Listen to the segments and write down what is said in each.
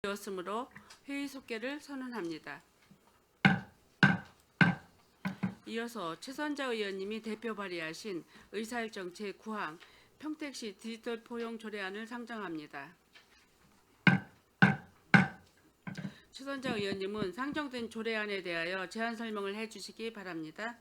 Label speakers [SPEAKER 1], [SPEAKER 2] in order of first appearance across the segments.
[SPEAKER 1] 되었으므로 회의 속개를 선언합니다. 이어서 최선자 의원님이 대표 발의하신 의사일정 제9항 평택시 디지털 포용 조례안을 상정합니다. 최선자 의원님은 상정된 조례안에 대하여 제안 설명을 해주시기 바랍니다.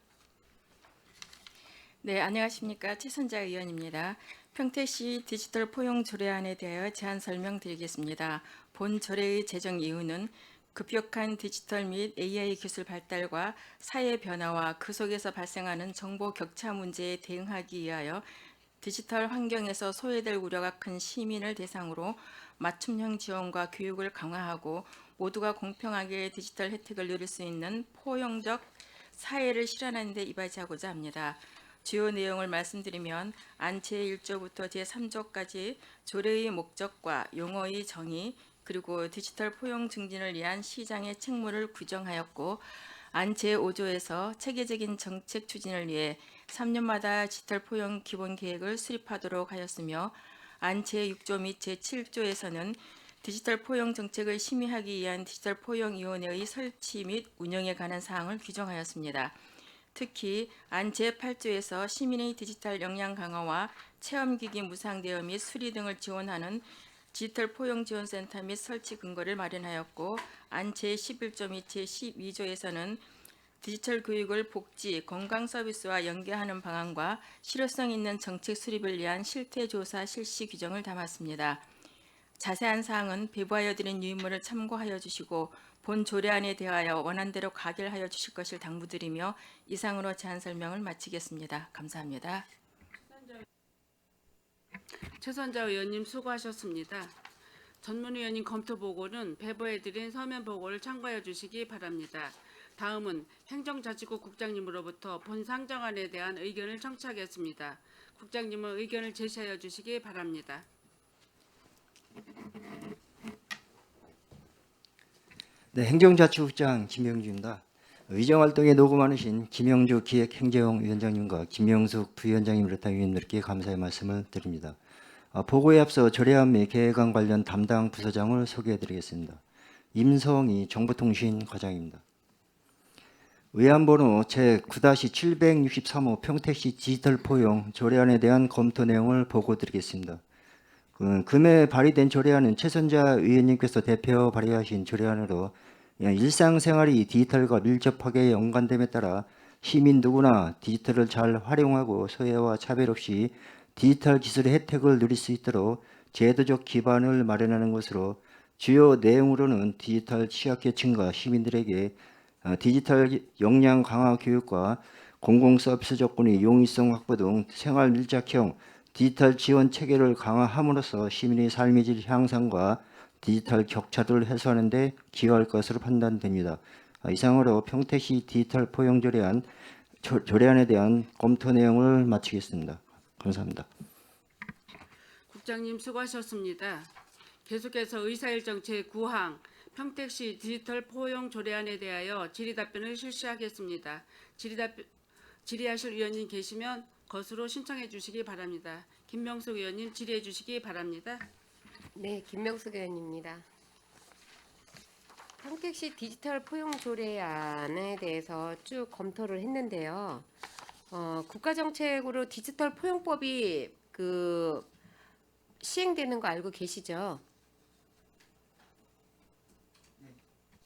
[SPEAKER 2] 네, 안녕하십니까. 최선자 의원입니다. 평택시 디지털 포용 조례안에 대하여 제안 설명드리겠습니다. 본 조례의 제정 이유는 급격한 디지털 및 AI 기술 발달과 사회 변화와 그 속에서 발생하는 정보 격차 문제에 대응하기 위하여 디지털 환경에서 소외될 우려가 큰 시민을 대상으로 맞춤형 지원과 교육을 강화하고 모두가 공평하게 디지털 혜택을 누릴 수 있는 포용적 사회를 실현하는 데 이바지하고자 합니다. 주요 내용을 말씀드리면 안 제1조부터 제3조까지 조례의 목적과 용어의 정의 그리고 디지털 포용 증진을 위한 시장의 책무를 규정하였고 안 제5조에서 체계적인 정책 추진을 위해 3년마다 디지털 포용 기본 계획을 수립하도록 하였으며 안 제6조 및 제7조에서는 디지털 포용 정책을 심의하기 위한 디지털 포용위원회의 설치 및 운영에 관한 사항을 규정하였습니다. 특히 안 제8조에서 시민의 디지털 역량 강화와 체험기기 무상대여 및 수리 등을 지원하는 디지털 포용지원센터 및 설치 근거를 마련하였고 안 제11조 및 제12조에서는 디지털 교육을 복지, 건강 서비스와 연계하는 방안과 실효성 있는 정책 수립을 위한 실태조사 실시 규정을 담았습니다. 자세한 사항은 배부하여 드린 유인물을 참고하여 주시고 본 조례안에 대하여 원안대로 가결하여 주실 것을 당부드리며 이상으로 제안 설명을 마치겠습니다. 감사합니다.
[SPEAKER 1] 최선자 의원님 수고하셨습니다. 전문위원님 검토 보고는 배부해드린 서면 보고를 참고해 주시기 바랍니다. 다음은 행정자치국 국장님으로부터 본 상정안에 대한 의견을 청취하겠습니다. 국장님은 의견을 제시하여 주시기 바랍니다.
[SPEAKER 3] 네, 행정자치국장 김영주입니다. 의정활동에 노고 많으신 김영주 기획행정위원장님과 김영숙 부위원장님 비롯한 위원들께 감사의 말씀을 드립니다. 보고에 앞서 조례안 및 계획안 관련 담당 부서장을 소개해드리겠습니다. 임성희 정보통신과장입니다. 의안번호 제9-763호 평택시 디지털 포용 조례안에 대한 검토 내용을 보고드리겠습니다. 금에 발의된 조례안은 최선자 의원님께서 대표 발의하신 조례안으로 일상생활이 디지털과 밀접하게 연관됨에 따라 시민 누구나 디지털을 잘 활용하고 소외와 차별 없이 디지털 기술의 혜택을 누릴 수 있도록 제도적 기반을 마련하는 것으로 주요 내용으로는 디지털 취약계층과 시민들에게 디지털 역량 강화 교육과 공공서비스 접근의 용이성 확보 등 생활 밀착형 디지털 지원 체계를 강화함으로써 시민의 삶의 질 향상과 디지털 격차를 해소하는 데 기여할 것으로 판단됩니다. 이상으로 평택시 디지털 포용 조례안에 대한 검토 내용을 마치겠습니다. 감사합니다.
[SPEAKER 1] 국장님 수고하셨습니다. 계속해서 의사일정 제9항 평택시 디지털 포용 조례안에 대하여 질의답변을 실시하겠습니다. 질의하실 의원님 계시면 것으로 신청해 주시기 바랍니다. 김명숙 의원님 질의해 주시기 바랍니다.
[SPEAKER 4] 네, 김명숙 의원입니다. 평택시 디지털 포용 조례안에 대해서 쭉 검토를 했는데요. 국가정책으로 디지털 포용법이 시행되는 거 알고 계시죠?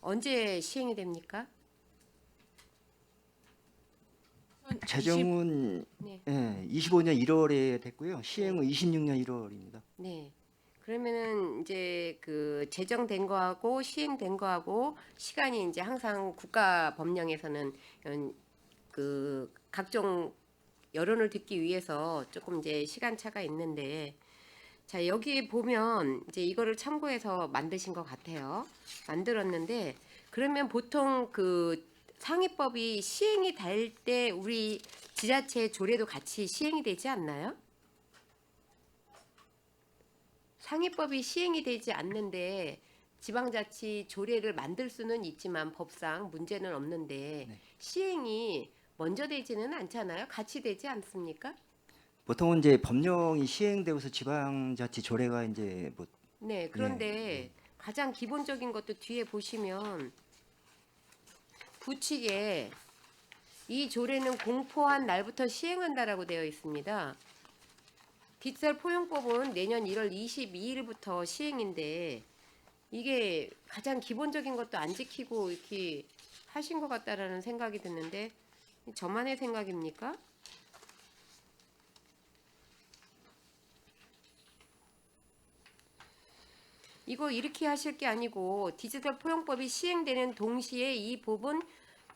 [SPEAKER 4] 언제 시행이 됩니까?
[SPEAKER 3] 제정은
[SPEAKER 4] 네.
[SPEAKER 3] 25년 1월에 됐고요. 시행은 26년 1월입니다.
[SPEAKER 4] 네. 그러면은 이제 제정된 거하고 시행된 거하고 시간이 이제 항상 국가 법령에서는 각종 여론을 듣기 위해서 조금 이제 시간차가 있는데, 자, 여기 보면 이제 이거를 참고해서 만드신 것 같아요. 만들었는데, 그러면 보통 상위법이 시행이 될 때 우리 지자체 조례도 같이 시행이 되지 않나요? 상위법이 시행이 되지 않는데 지방자치 조례를 만들 수는 있지만 법상 문제는 없는데
[SPEAKER 3] 네.
[SPEAKER 4] 시행이 먼저 되지는 않잖아요. 같이 되지 않습니까?
[SPEAKER 3] 보통은 이제 법령이 시행되고서 지방자치 조례가 이제
[SPEAKER 4] 네, 그런데 가장 기본적인 것도 뒤에 보시면 부칙에 이 조례는 공포한 날부터 시행한다라고 되어 있습니다. 디지털 포용법은 내년 1월 22일부터 시행인데 이게 가장 기본적인 것도 안 지키고 이렇게 하신 것 같다라는 생각이 드는데 저만의 생각입니까? 이거 이렇게 하실 게 아니고 디지털 포용법이 시행되는 동시에 이 부분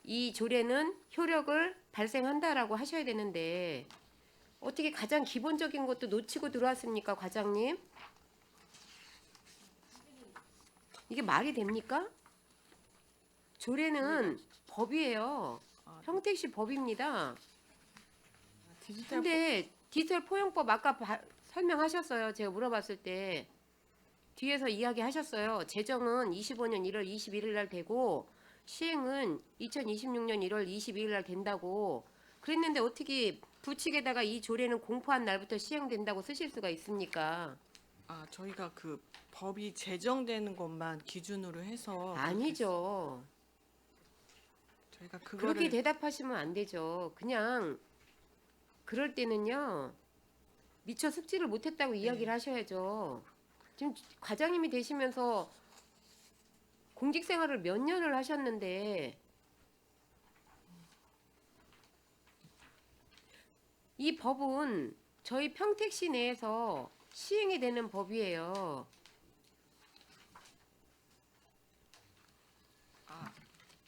[SPEAKER 4] 이 조례는 효력을 발생한다라고 하셔야 되는데 어떻게 가장 기본적인 것도 놓치고 들어왔습니까, 과장님? 이게 말이 됩니까? 조례는 법이에요. 평택시 법입니다.
[SPEAKER 5] 디지털
[SPEAKER 4] 근데 디지털 포용법 아까 설명하셨어요. 제가 물어봤을 때 뒤에서 이야기하셨어요. 제정은 25년 1월 21일 날 되고 시행은 2026년 1월 22일 날 된다고 그랬는데 어떻게 부칙에다가 이 조례는 공포한 날부터 시행된다고 쓰실 수가 있습니까?
[SPEAKER 5] 저희가 그 법이 제정되는 것만 기준으로 해서
[SPEAKER 4] 아니죠.
[SPEAKER 5] 저희가
[SPEAKER 4] 그렇게
[SPEAKER 5] 그거를
[SPEAKER 4] 대답하시면 안 되죠. 그냥 그럴 때는요. 미처 숙지를 못했다고 이야기를 하셔야죠. 지금 과장님이 되시면서 공직 생활을 몇 년을 하셨는데 이 법은 저희 평택시 내에서 시행이 되는 법이에요.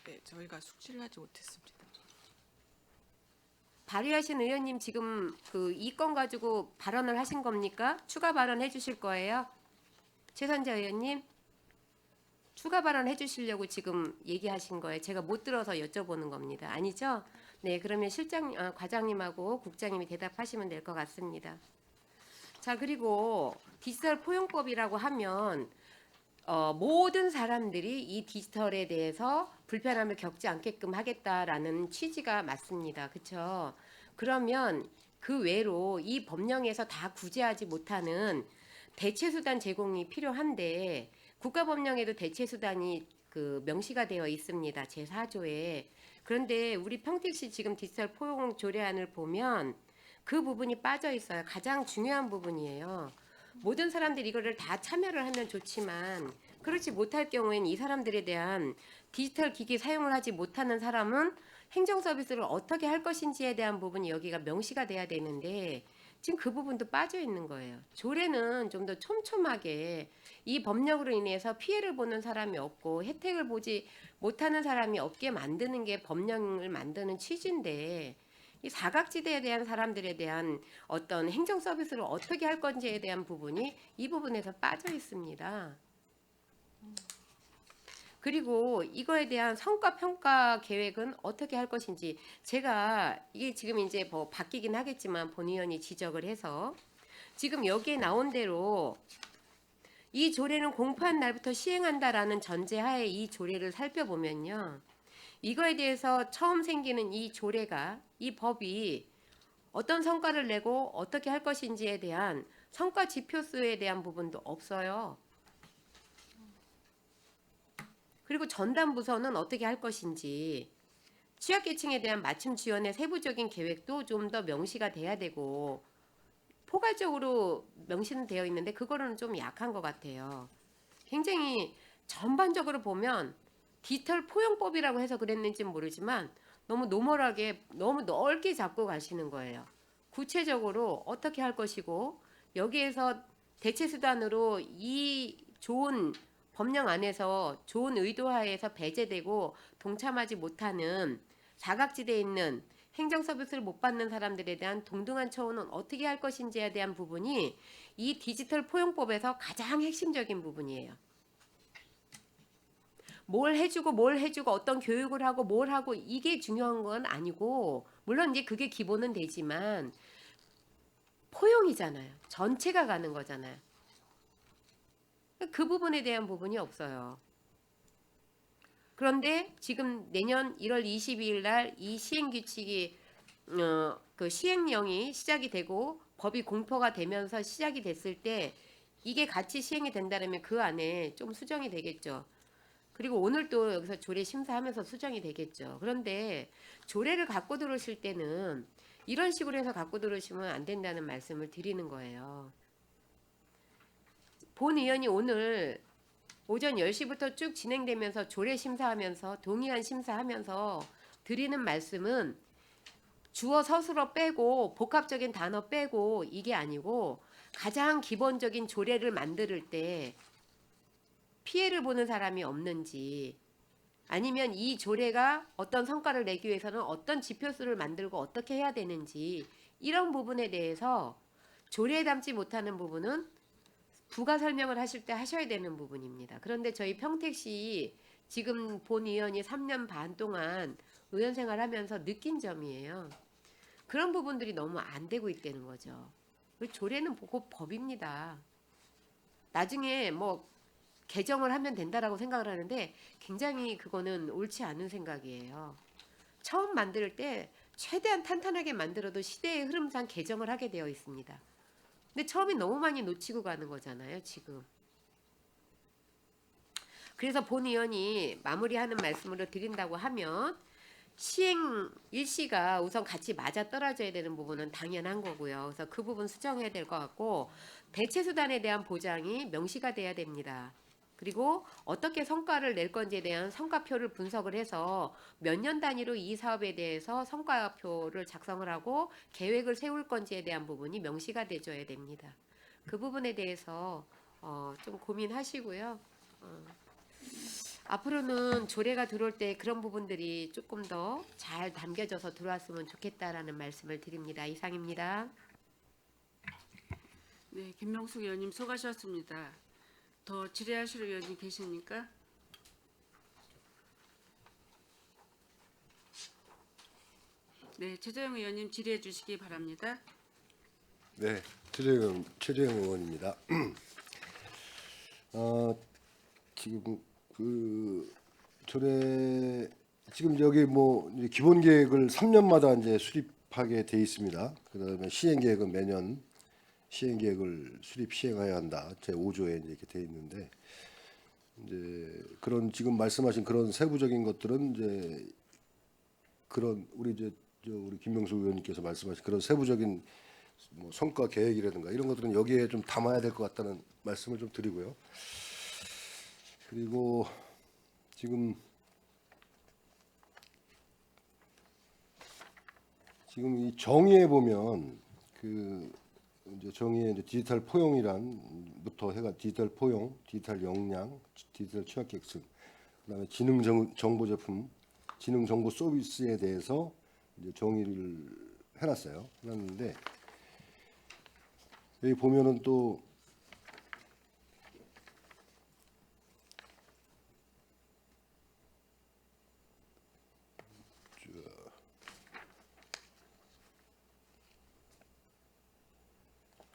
[SPEAKER 5] 네, 저희가 숙지를 하지 못했습니다.
[SPEAKER 4] 발의하신 의원님 지금 그 이 건 가지고 발언을 하신 겁니까? 추가 발언 해주실 거예요? 최선자 의원님 추가 발언 해주시려고 지금 얘기하신 거예요. 제가 못 들어서 여쭤보는 겁니다. 아니죠? 네, 그러면 과장님하고 국장님이 대답하시면 될 것 같습니다. 자, 그리고 디지털 포용법이라고 하면 모든 사람들이 이 디지털에 대해서 불편함을 겪지 않게끔 하겠다라는 취지가 맞습니다. 그렇죠? 그러면 그 외로 이 법령에서 다 구제하지 못하는 대체수단 제공이 필요한데 국가법령에도 대체수단이 그 명시가 되어 있습니다. 제4조에. 그런데 우리 평택시 지금 디지털 포용 조례안을 보면 그 부분이 빠져 있어요. 가장 중요한 부분이에요. 모든 사람들이 이거를 다 참여를 하면 좋지만 그렇지 못할 경우에는 이 사람들에 대한 디지털 기기 사용을 하지 못하는 사람은 행정 서비스를 어떻게 할 것인지에 대한 부분이 여기가 명시가 돼야 되는데 지금 그 부분도 빠져 있는 거예요. 조례는 좀 더 촘촘하게 이 법령으로 인해서 피해를 보는 사람이 없고 혜택을 보지 못하는 사람이 없게 만드는 게 법령을 만드는 취지인데 이 사각지대에 대한 사람들에 대한 어떤 행정 서비스를 어떻게 할 건지에 대한 부분이 이 부분에서 빠져 있습니다. 그리고 이거에 대한 성과 평가 계획은 어떻게 할 것인지 제가 이게 지금 이제 뭐 바뀌긴 하겠지만 본 의원이 지적을 해서 지금 여기에 나온 대로 이 조례는 공포한 날부터 시행한다라는 전제하에 이 조례를 살펴보면요. 이거에 대해서 처음 생기는 이 조례가 이 법이 어떤 성과를 내고 어떻게 할 것인지에 대한 성과 지표수에 대한 부분도 없어요. 그리고 전담 부서는 어떻게 할 것인지 취약계층에 대한 맞춤 지원의 세부적인 계획도 좀 더 명시가 돼야 되고 포괄적으로 명시는 되어 있는데 그거는 좀 약한 것 같아요. 굉장히 전반적으로 보면 디지털 포용법이라고 해서 그랬는지는 모르지만 너무 노멀하게 너무 넓게 잡고 가시는 거예요. 구체적으로 어떻게 할 것이고 여기에서 대체수단으로 이 좋은 법령 안에서 좋은 의도하에서 배제되고 동참하지 못하는 사각지대에 있는 행정 서비스를 못 받는 사람들에 대한 동등한 처우는 어떻게 할 것인지에 대한 부분이 이 디지털 포용법에서 가장 핵심적인 부분이에요. 뭘 해주고 어떤 교육을 하고 뭘 하고 이게 중요한 건 아니고 물론 이제 그게 기본은 되지만 포용이잖아요. 전체가 가는 거잖아요. 그 부분에 대한 부분이 없어요. 그런데 지금 내년 1월 22일 날 이 시행 규칙이 그 시행령이 시작이 되고 법이 공포가 되면서 시작이 됐을 때 이게 같이 시행이 된다면 그 안에 좀 수정이 되겠죠. 그리고 오늘 또 여기서 조례 심사하면서 수정이 되겠죠. 그런데 조례를 갖고 들어오실 때는 이런 식으로 해서 갖고 들어오시면 안 된다는 말씀을 드리는 거예요. 본 의원이 오늘 오전 10시부터 쭉 진행되면서 조례 심사하면서 동의안 심사하면서 드리는 말씀은 주어 서술어 빼고 복합적인 단어 빼고 이게 아니고 가장 기본적인 조례를 만들 때 피해를 보는 사람이 없는지 아니면 이 조례가 어떤 성과를 내기 위해서는 어떤 지표수를 만들고 어떻게 해야 되는지 이런 부분에 대해서 조례에 담지 못하는 부분은 부가 설명을 하실 때 하셔야 되는 부분입니다. 그런데 저희 평택시 지금 본 의원이 3년 반 동안 의원 생활하면서 느낀 점이에요. 그런 부분들이 너무 안 되고 있다는 거죠. 조례는 곧 법입니다. 나중에 뭐 개정을 하면 된다라고 생각을 하는데 굉장히 그거는 옳지 않은 생각이에요. 처음 만들 때 최대한 탄탄하게 만들어도 시대의 흐름상 개정을 하게 되어 있습니다. 근데 처음에 너무 많이 놓치고 가는 거잖아요, 지금. 그래서 본 의원이 마무리하는 말씀으로 드린다고 하면 시행 일시가 우선 같이 맞아 떨어져야 되는 부분은 당연한 거고요. 그래서 그 부분 수정해야 될 것 같고 대체 수단에 대한 보장이 명시가 돼야 됩니다. 그리고 어떻게 성과를 낼 건지에 대한 성과표를 분석을 해서 몇 년 단위로 이 사업에 대해서 성과표를 작성을 하고 계획을 세울 건지에 대한 부분이 명시가 돼줘야 됩니다. 그 부분에 대해서 좀 고민하시고요. 앞으로는 조례가 들어올 때 그런 부분들이 조금 더 잘 담겨져서 들어왔으면 좋겠다라는 말씀을 드립니다. 이상입니다.
[SPEAKER 1] 네, 김명숙 의원님 수고하셨습니다. 더 질의하실 의원님 계십니까? 네, 최재형 의원님 질의해 주시기 바랍니다.
[SPEAKER 6] 네, 최재형 의원입니다. 지금 그 조례 지금 여기 뭐 이제 기본 계획을 3년마다 이제 수립하게 돼 있습니다. 그다음에 시행 계획은 매년 시행 계획을 수립 시행해야 한다. 제 5조에 이제 이렇게 돼 있는데 이제 그런 지금 말씀하신 그런 세부적인 것들은 이제 그런 우리 이제 우리 김명수 의원님께서 말씀하신 그런 세부적인 뭐 성과 계획이라든가 이런 것들은 여기에 좀 담아야 될 것 같다는 말씀을 좀 드리고요. 그리고 지금 이 정의에 보면 그 이제 정의에 이제 디지털 포용이란부터 해가 디지털 포용, 디지털 역량, 디지털 취약계층, 그다음에 지능 정보 제품, 지능 정보 서비스에 대해서 이제 정의를 해놨어요. 해놨는데 여기 보면은 또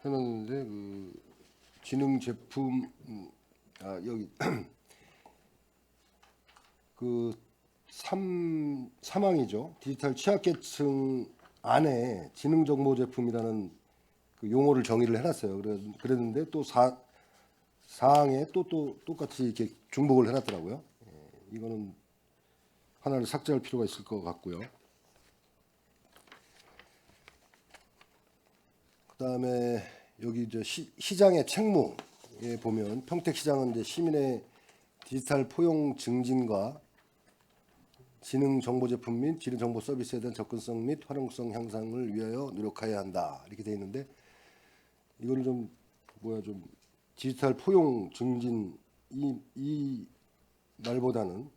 [SPEAKER 6] 해놨는데 그 지능 제품 여기 그 3항이죠. 디지털 취약계층 안에 지능 정보 제품이라는 그 용어를 정의를 해놨어요. 그랬는데 또 4항에 또 똑같이 이렇게 중복을 해놨더라고요. 이거는 하나를 삭제할 필요가 있을 것 같고요. 그다음에 여기 이제 시장의 책무에 보면 평택시장은 이제 시민의 디지털 포용 증진과 지능 정보 제품 및 지능 정보 서비스에 대한 접근성 및 활용성 향상을 위하여 노력해야 한다 이렇게 돼 있는데 이거는 좀 디지털 포용 증진 이 말보다는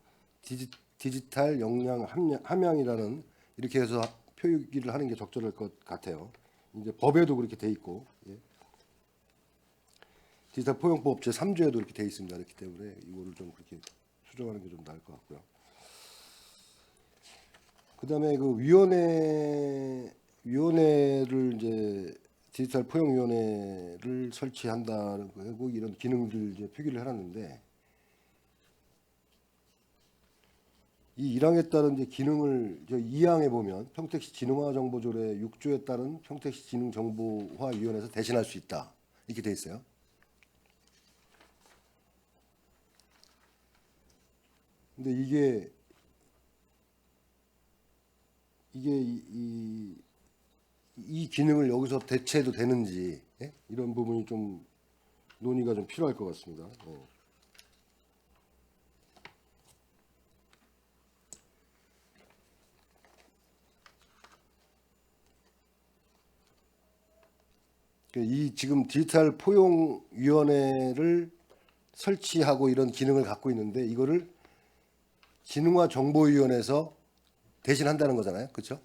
[SPEAKER 6] 디지털 역량 함양이라는 이렇게 해서 표기를 하는 게 적절할 것 같아요. 이제 법에도 그렇게 돼 있고 디지털 포용법 제 3조에도 이렇게 돼 있습니다. 그렇기 때문에 이거를 좀 그렇게 수정하는 게 좀 나을 것 같고요. 그다음에 그 위원회를 이제 디지털 포용 위원회를 설치한다는 거고 이런 기능들 이제 표기를 해놨는데 이 1항에 따른 이제 기능을 2항에 보면 평택시 지능화 정보조례 6조에 따른 평택시 지능 정보화 위원회에서 대신할 수 있다 이렇게 돼 있어요. 근데 이게 이 기능을 여기서 대체해도 되는지, 예? 이런 부분이 좀 논의가 좀 필요할 것 같습니다. 이 지금 디지털 포용위원회를 설치하고 이런 기능을 갖고 있는데 이거를 진흥화정보위원회에서 대신 한다는 거잖아요, 그렇죠?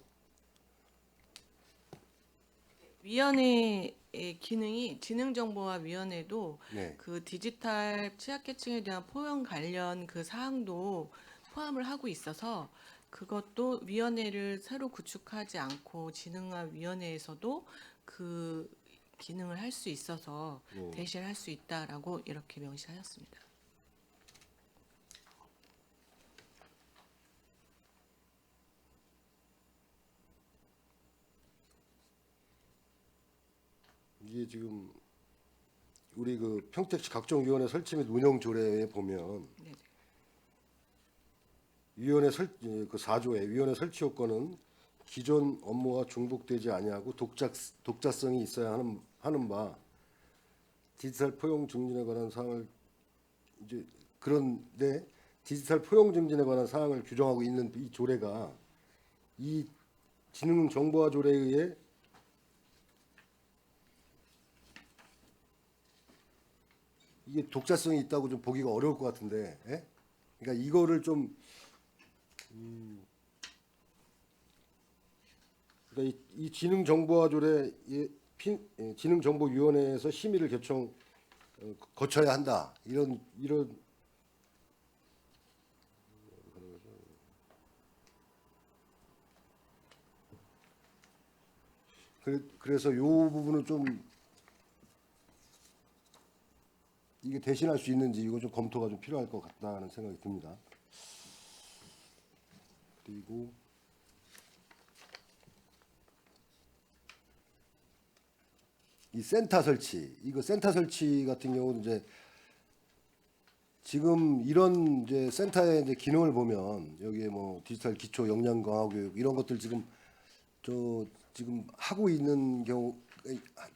[SPEAKER 5] 위원회의 기능이 지능정보화위원회도
[SPEAKER 6] 네.
[SPEAKER 5] 그 디지털 취약계층에 대한 포용 관련 그 사항도 포함을 하고 있어서 그것도 위원회를 새로 구축하지 않고 지능화위원회에서도 그 기능을 할 수 있어서 대신할 수 있다라고 이렇게 명시하였습니다.
[SPEAKER 6] 이게 지금 우리 그 평택시 각종위원회 설치 및 운영 조례에 보면
[SPEAKER 5] 네네.
[SPEAKER 6] 위원회 그 4조에 위원회 설치 요건은 기존 업무와 중복되지 아니하고 독자성이 있어야 하는 바 디지털 포용 증진에 관한 사항을 이제 그런데 디지털 포용 증진에 관한 사항을 규정하고 있는 이 조례가 이 지능정보화 조례에 의해 이게 독자성이 있다고 좀 보기가 어려울 것 같은데, 예? 그러니까 이거를 좀 그러니까 이 지능정보화 조례 지능정보위원회에서 심의를 거쳐야 한다 이런 그래서 요 부분은 좀 이게 대신할 수 있는지 이거 좀 검토가 좀 필요할 것 같다는 생각이 듭니다. 그리고 이 센터 설치, 이거 센터 설치 같은 경우는 이제 지금 이런 이제 센터의 이제 기능을 보면 여기에 뭐 디지털 기초 역량 강화 교육 이런 것들 지금 지금 하고 있는 경우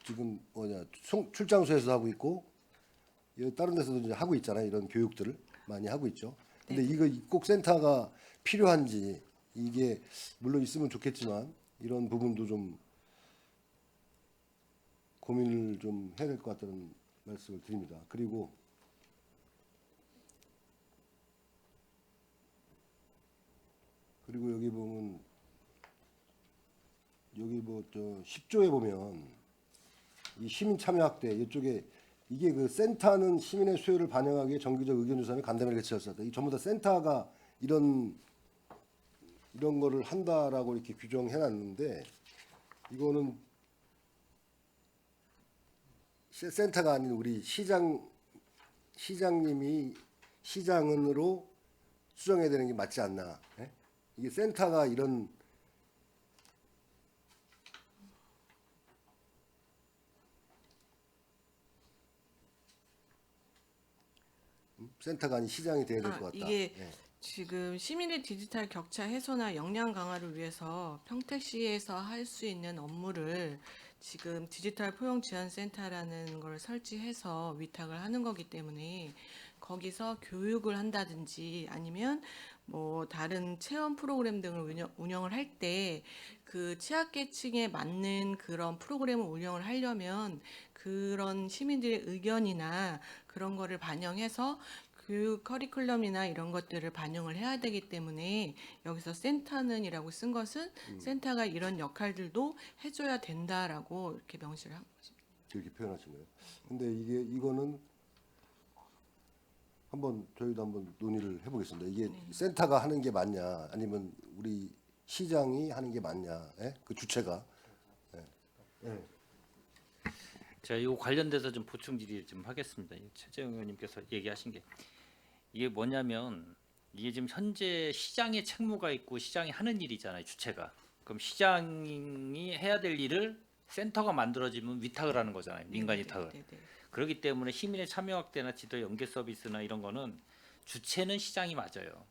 [SPEAKER 6] 지금 출장소에서 하고 있고 다른 데서도 이제 하고 있잖아요. 이런 교육들을 많이 하고 있죠. 근데 이거 꼭 센터가 필요한지 이게 물론 있으면 좋겠지만 이런 부분도 좀 고민을 좀 해야 될 것 같다는 말씀을 드립니다. 그리고 여기 보면 여기 뭐 저 10조에 보면 이 시민 참여 확대 이쪽에 이게 그 센터는 시민의 수요를 반영하기 위해 정기적 의견 조사는 간담회를 개최했었다. 이 전부 다 센터가 이런 거를 한다라고 이렇게 규정해 놨는데 이거는 센터가 아닌 우리 시장님이 시장은으로 수정해야 되는 게 맞지 않나? 예? 이게 센터가 이런 센터가 아닌 시장이 돼야 될 것 같다.
[SPEAKER 5] 이게
[SPEAKER 6] 예.
[SPEAKER 5] 지금 시민의 디지털 격차 해소나 역량 강화를 위해서 평택시에서 할 수 있는 업무를 지금 디지털 포용 지원센터라는 걸 설치해서 위탁을 하는 거기 때문에 거기서 교육을 한다든지 아니면 뭐 다른 체험 프로그램 등을 운영을 할 때 그 취약계층에 맞는 그런 프로그램을 운영을 하려면 그런 시민들의 의견이나 그런 거를 반영해서 교육 커리큘럼이나 이런 것들을 반영을 해야 되기 때문에 여기서 센터는이라고 쓴 것은 센터가 이런 역할들도 해줘야 된다라고 이렇게 명시를 한 거죠.
[SPEAKER 6] 이렇게 표현하신 거예요. 근데 이거는 저희도 한번 논의를 해보겠습니다. 이게 센터가 하는 게 맞냐, 아니면 우리 시장이 하는 게 맞냐, 예? 그 주체가.
[SPEAKER 7] 제가 이 관련돼서 좀 보충 질의 좀 하겠습니다. 최재형 의원님께서 얘기하신 게 이게 뭐냐면 이게 지금 현재 시장의 책무가 있고 시장이 하는 일이잖아요, 주체가. 그럼 시장이 해야 될 일을 센터가 만들어지면 위탁을 하는 거잖아요, 민간 위탁을. 그렇기 때문에 시민의 참여 확대나 지도 연계 서비스나 이런 거는 주체는 시장이 맞아요.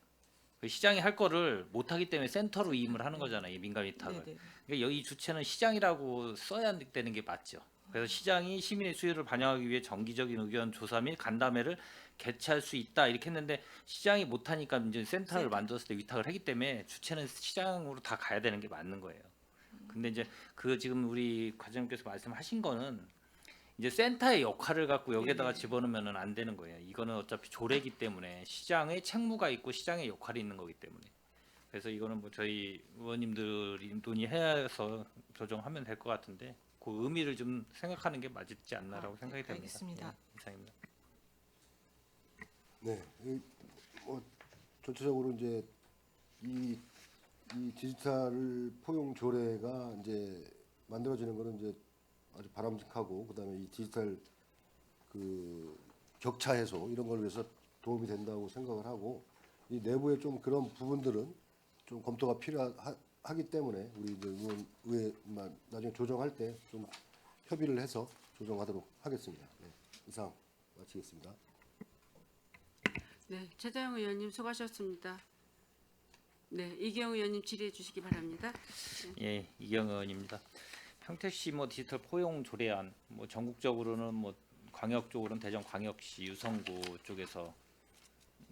[SPEAKER 7] 그 시장이 할 거를 못 하기 때문에 센터로 위임을 하는 거잖아요. 이 민간 위탁을.
[SPEAKER 5] 네네.
[SPEAKER 7] 그러니까 여기 주체는 시장이라고 써야 되는 게 맞죠. 그래서 시장이 시민의 수요를 반영하기 위해 정기적인 의견 조사 및 간담회를 개최할 수 있다 이렇게 했는데 시장이 못 하니까 이제 센터를 만들었을 때 위탁을 하기 때문에 주체는 시장으로 다 가야 되는 게 맞는 거예요. 근데 이제 그 지금 우리 과장님께서 말씀하신 거는 이제 센터의 역할을 갖고 여기에다가 집어넣으면은 안 되는 거예요. 이거는 어차피 조례기 때문에 시장의 책무가 있고 시장의 역할이 있는 거기 때문에. 그래서 이거는 뭐 저희 의원님들이 논의해서 조정하면 될 것 같은데 그 의미를 좀 생각하는 게 맞지 않나라고
[SPEAKER 5] 네,
[SPEAKER 7] 생각이 됩니다.
[SPEAKER 5] 알겠습니다.
[SPEAKER 7] 예, 이상입니다.
[SPEAKER 6] 네, 전체적으로 이제 이 디지털 포용 조례가 이제 만들어지는 거는 이제 아주 바람직하고 그다음에 이 디지털 그 격차 해소 이런 걸 위해서 도움이 된다고 생각을 하고 이 내부에 좀 그런 부분들은 좀 검토가 필요하기 때문에 우리 이제 의회만 나중에 조정할 때 좀 협의를 해서 조정하도록 하겠습니다. 네, 이상 마치겠습니다.
[SPEAKER 1] 네, 최재형 의원님 수고하셨습니다. 네, 이경 의원님 질의해 주시기 바랍니다.
[SPEAKER 7] 예, 이경 의원입니다. 평택시 뭐 디지털 포용 조례안 뭐 전국적으로는 뭐 광역 쪽으로는 대전광역시 유성구 쪽에서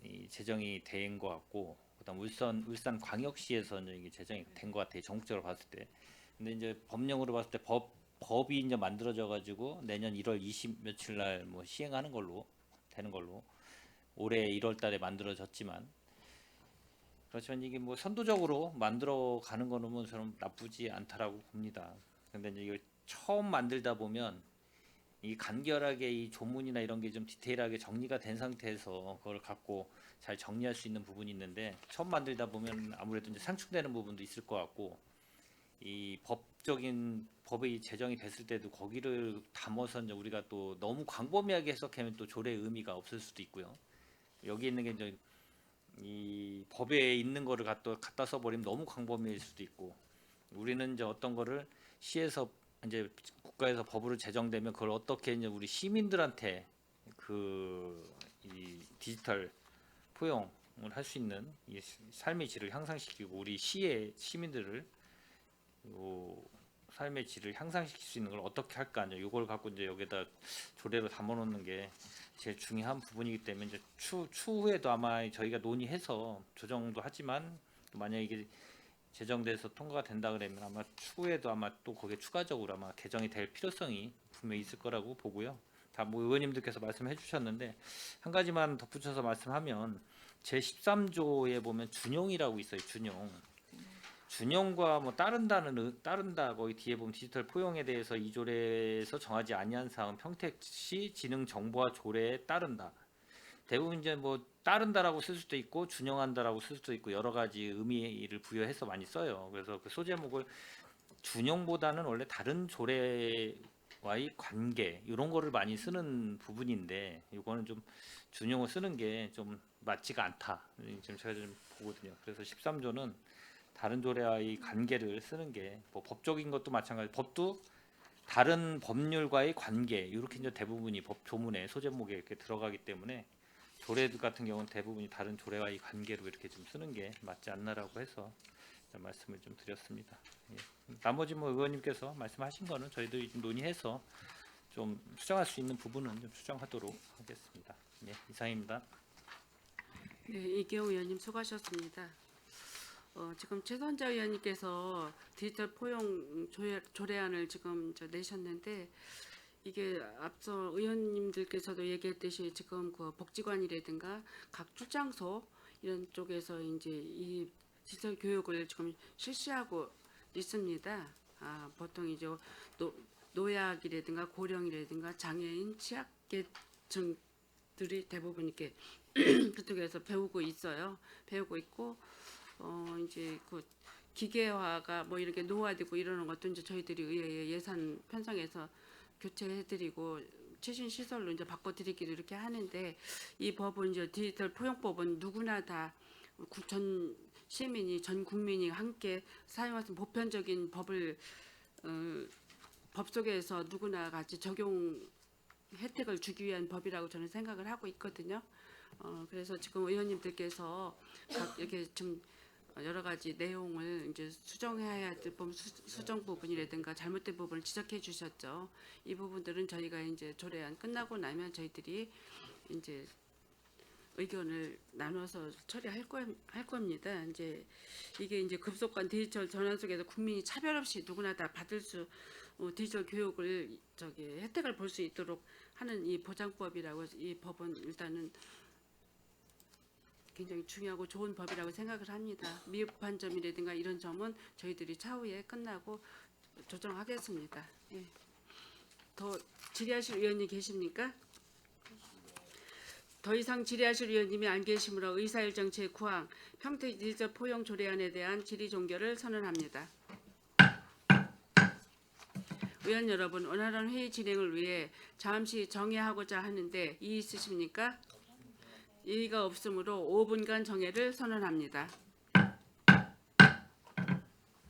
[SPEAKER 7] 이 제정이 된 것 같고 그다음 울산광역시에서는 이게 제정이 된 것 같아요. 전국적으로 봤을 때. 근데 이제 법령으로 봤을 때 법이 이제 만들어져 가지고 내년 1월 20 며칠 날 뭐 시행하는 걸로 되는 걸로 올해 1월 달에 만들어졌지만 그렇지만 이게 뭐 선도적으로 만들어 가는 거는 뭐 저는 나쁘지 않다라고 봅니다. 근데 이제 이걸 처음 만들다 보면 이 간결하게 이 조문이나 이런 게 좀 디테일하게 정리가 된 상태에서 그걸 갖고 잘 정리할 수 있는 부분이 있는데 처음 만들다 보면 아무래도 이제 상충되는 부분도 있을 것 같고 이 법적인 법이 제정이 됐을 때도 거기를 담아서 이제 우리가 또 너무 광범위하게 해석하면 또 조례의 의미가 없을 수도 있고요. 여기 있는 게 이제 이 법에 있는 거를 갖다 써버리면 너무 광범위할 수도 있고 우리는 이제 어떤 거를 시에서 이제 국가에서 법으로 제정되면 그걸 어떻게 이제 우리 시민들한테 그 이 디지털 포용을 할 수 있는 이 삶의 질을 향상시키고 우리 시의 시민들을 삶의 질을 향상시킬 수 있는 걸 어떻게 할까 이제 이걸 갖고 이제 여기다 조례로 담아놓는 게 제일 중요한 부분이기 때문에 이제 추후에도 아마 저희가 논의해서 조정도 하지만 만약 이게 제정돼서 통과가 된다 그러면 아마 추후에도 아마 또 거기에 추가적으로 아마 개정이 될 필요성이 분명히 있을 거라고 보고요. 다 뭐 의원님들께서 말씀해 주셨는데 한 가지만 덧붙여서 말씀하면 제 13조에 보면 준용이라고 있어요. 준용과 뭐 따른다 거기 뒤에 보면 디지털 포용에 대해서 이 조례에서 정하지 아니한 사항은 평택시 지능 정보화 조례에 따른다. 대부분 이제 뭐 따른다라고 쓸 수도 있고 준용한다라고 쓸 수도 있고 여러 가지 의미를 부여해서 많이 써요. 그래서 그 소제목을 준용보다는 원래 다른 조례와의 관계 이런 거를 많이 쓰는 부분인데 이거는 좀 준용을 쓰는 게 좀 맞지가 않다. 지금 제가 좀 보거든요. 그래서 13조는 다른 조례와의 관계를 쓰는 게 뭐 법적인 것도 마찬가지. 법도 다른 법률과의 관계 이렇게 이제 대부분이 법 조문에 소제목에 이렇게 들어가기 때문에 조례 같은 경우는 대부분이 다른 조례와의 관계로 이렇게 좀 쓰는 게 맞지 않나라고 해서 말씀을 좀 드렸습니다. 예. 나머지 뭐 의원님께서 말씀하신 거는 저희들이 좀 논의해서 좀 수정할 수 있는 부분은 좀 수정하도록 하겠습니다. 예, 이상입니다.
[SPEAKER 1] 네, 이경 의원님 수고하셨습니다. 지금 최선자 의원님께서 디지털 포용 조례안을 지금 내셨는데 이게 앞서 의원님들께서도 얘기했듯이 지금 그 복지관이라든가 각 출장소 이런 쪽에서 이제 이 디지털 교육을 지금 실시하고 있습니다. 보통 이제 노약이라든가 고령이라든가 장애인 취약계층들이 대부분 이렇게 그쪽에서 배우고 있어요. 배우고 있고 이제 그 기계화가 뭐 이렇게 노화되고 이러는 것도 이제 저희들이 의회에 예산 편성해서 교체해드리고 최신 시설로 이제 바꿔드리기로 이렇게 하는데 이 법은 이제 디지털 포용법은 누구나 다 전 시민이 전 국민이 함께 사용할 수 있는 보편적인 법을 법 속에서 누구나 같이 적용 혜택을 주기 위한 법이라고 저는 생각을 하고 있거든요. 그래서 지금 의원님들께서 각 이렇게 좀 여러 가지 내용을 이제 수정해야 될 부분, 수정 부분이라든가 잘못된 부분을 지적해 주셨죠. 이 부분들은 저희가 이제 조례안 끝나고 나면 저희들이 이제 의견을 나눠서 처리할 겁니다. 이제 이게 이제 급속한 디지털 전환 속에서 국민이 차별 없이 누구나 다 받을 수 디지털 교육을 혜택을 볼 수 있도록 하는 이 보장법이라고 이 법은 일단은 굉장히 중요하고 좋은 법이라고 생각을 합니다. 미흡한 점이라든가 이런 점은 저희들이 차후에 끝나고 조정하겠습니다. 예. 더 질의하실 의원님 계십니까? 더 이상 질의하실 의원님이 안 계시므로 의사일정 제9항 평택 디지털 포용 조례안에 대한 질의 종결을 선언합니다. 의원 여러분, 원활한 회의 진행을 위해 잠시 정회하고자 하는데 이의 있으십니까? 이의가 없으므로 5분간 정회를 선언합니다.